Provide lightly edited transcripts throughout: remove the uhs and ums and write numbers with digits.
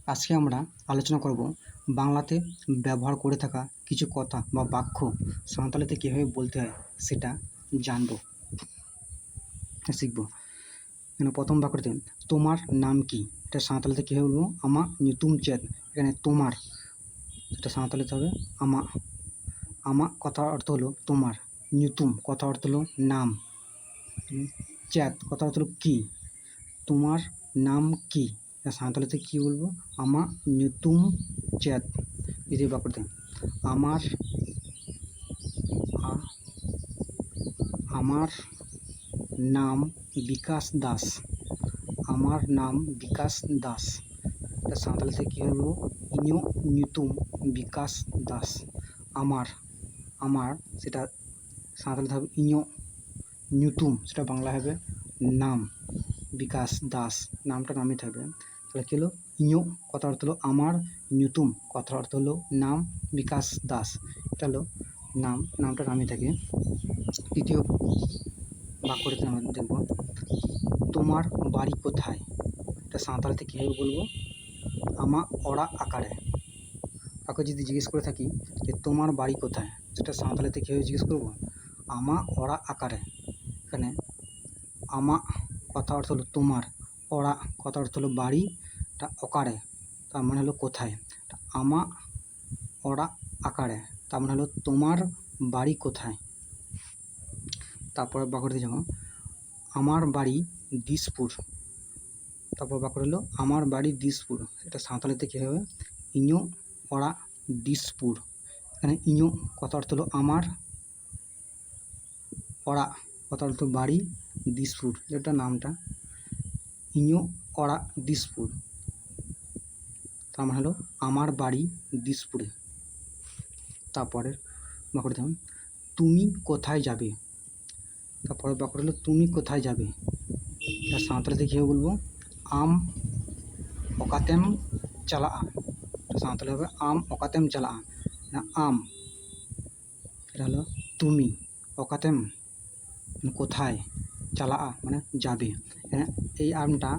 আজকে আমরা আলোচনা করব বাংলাতে ব্যবহার করে থাকা কিছু কথা বা বাক্য সাঁওতালিতে কীভাবে বলতে হয় সেটা জানব, শিখব। এখানে প্রথম বাক্যতে তোমার নাম কি, এটা সাঁওতালিতে কীভাবে বলবো? আমা নিতুম চেত। এখানে তোমার, এটা সাঁওতালিতে হবে আমা। আমা কথার অর্থ হলো তোমার, নিতুম কথার অর্থ হলো নাম, চেত কথার অর্থ হলো কি। তোমার নাম কি, এটা সাঁওতালিতে কী বলবো? আমা নিতুম চেত। দ্বিতীয় বাক্যতে আমার আমার নাম বিকাশ দাস। আমার নাম বিকাশ দাস, এটা সাঁওতালিতে কী বলবো? ইঞো নিতুম বিকাশ দাস। আমার আমার সেটা সাঁওতালিতে হবে ইঞো, নিতুম সেটা বাংলা হবে নাম, বিকাশ দাস নামটা নামই থাকবে। তাহলে কী হলো? ইঞো কথার অর্থ হলো আমার, নিতুম কথার অর্থ হলো নাম, বিকাশ দাস এটা হলো নাম, নামটা নামই থাকে। তৃতীয় বাক্যটিতে আমরা দেখব তোমার বাড়ি কোথায়, এটা সাঁওতালিতে কীভাবে বলবো? আমা অড়া আকারে। কাউকে যদি জিজ্ঞেস করে থাকি যে তোমার বাড়ি কোথায়, সেটা সাঁওতালিতে কীভাবে জিজ্ঞেস করবো? আমা অড়া আকারে। এখানে আমা কথা অর্থ হলো তোমার, অড়া কথা অর্থ হলো বাড়ি, এটা অকারে তার মানে হলো কোথায়। আমা অড়া আকারে তার মানে হলো তোমার বাড়ি কোথায়। তারপরে বাক্যটি যেমন আমার বাড়ি দিসপুর। তারপর বাক্য হলো আমার বাড়ি দিসপুর, এটা সাঁওতালিতে কী হবে? ইঞো অড়া দিসপুর। এখানে ইঞো কথা অর্থ হলো আমার, অড়া কথা অর্থ বাড়ি, দিসপুর যেটা নামটা, ইঞো অড়া দিসপুর তার মানে হলো আমার বাড়ি দিসপুরে। তারপরের বাক্যটি যেমন তুমি কোথায় যাবে। তারপরের বাক্যটি হলো তুমি কোথায় যাবে, এটা সাঁওতালিতে কীভাবে বলবো? আম অকাতেম চালা আ। সাঁওতালি হবে আম অকাতেম চালা আ। না আম এটা হলো তুমি, অকাতেম মানে কোথায়, চালা আ মানে যাবে। হ্যাঁ, এই আমটা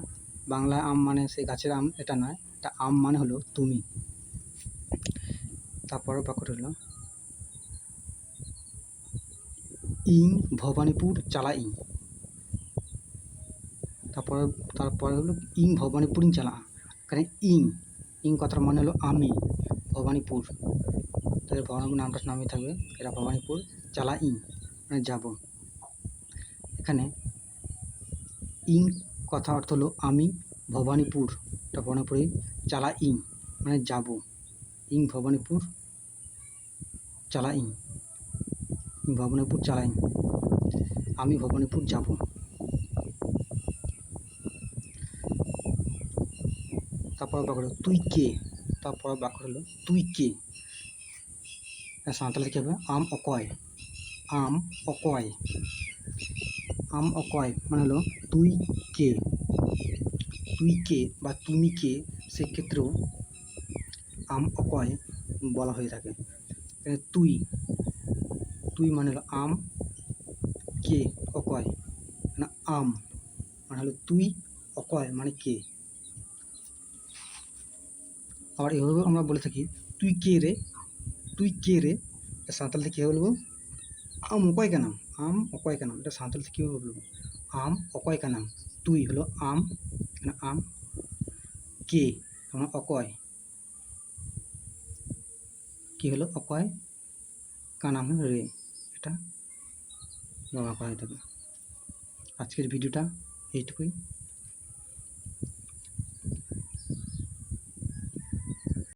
বাংলা আম মানে সেই গাছের আম এটা নয়, এটা আম মানে হলো তুমি। তারপরের বাক্যটি হলো ইং ভবানীপুর চালা ইং। তারপরে হলো ইং ভবানীপুরিং চালা। এখানে ইং ইং কথার মানে হলো আমি, ভবানীপুর তাহলে ভবানীপুর নামটা নামই থাকবে, এটা ভবানীপুর, চালা ইং মানে যাব। এখানে ইং কথা অর্থ হলো আমি, ভবানীপুর এটা ভবানীপুরে, চালা ইং মানে যাব। ইং ভবানীপুর চালা ইং, ভবানীপুর চালা ইং আমি ভবানীপুর যাব। তারপর বাক্য হলো তুই কে। তারপর বাক্য হলো তুই কে, সাঁওতালিতে কী হবে? আম অকয়। আম অকয়, আম অকয় মানে হলো তুই কে। তুই কে বা তুমি কে সেক্ষেত্রেও আম অকয় বলা হয়ে থাকে। তুই তুই মানে হলো আম, কে অকয় না আম মানে হলো তুই, অকয় মানে কে। আবার এভাবেও আমরা বলে থাকি তুই কে রে, তুই কে রে, সাঁওতালিতে কীভাবে বলবো? আম অকয় কেনাম। আম অকয় কেনাম এটা সাঁওতালিতে কীভাবে বলবো? আম অকয় কেনাম। তুই হলো আম, আম, কে মানে অকয়, কি হলো অকয়, কানাম রে, এটা ব্যবহার করা হয়ে থাকে। আজকের ভিডিওটা এইটুকুই।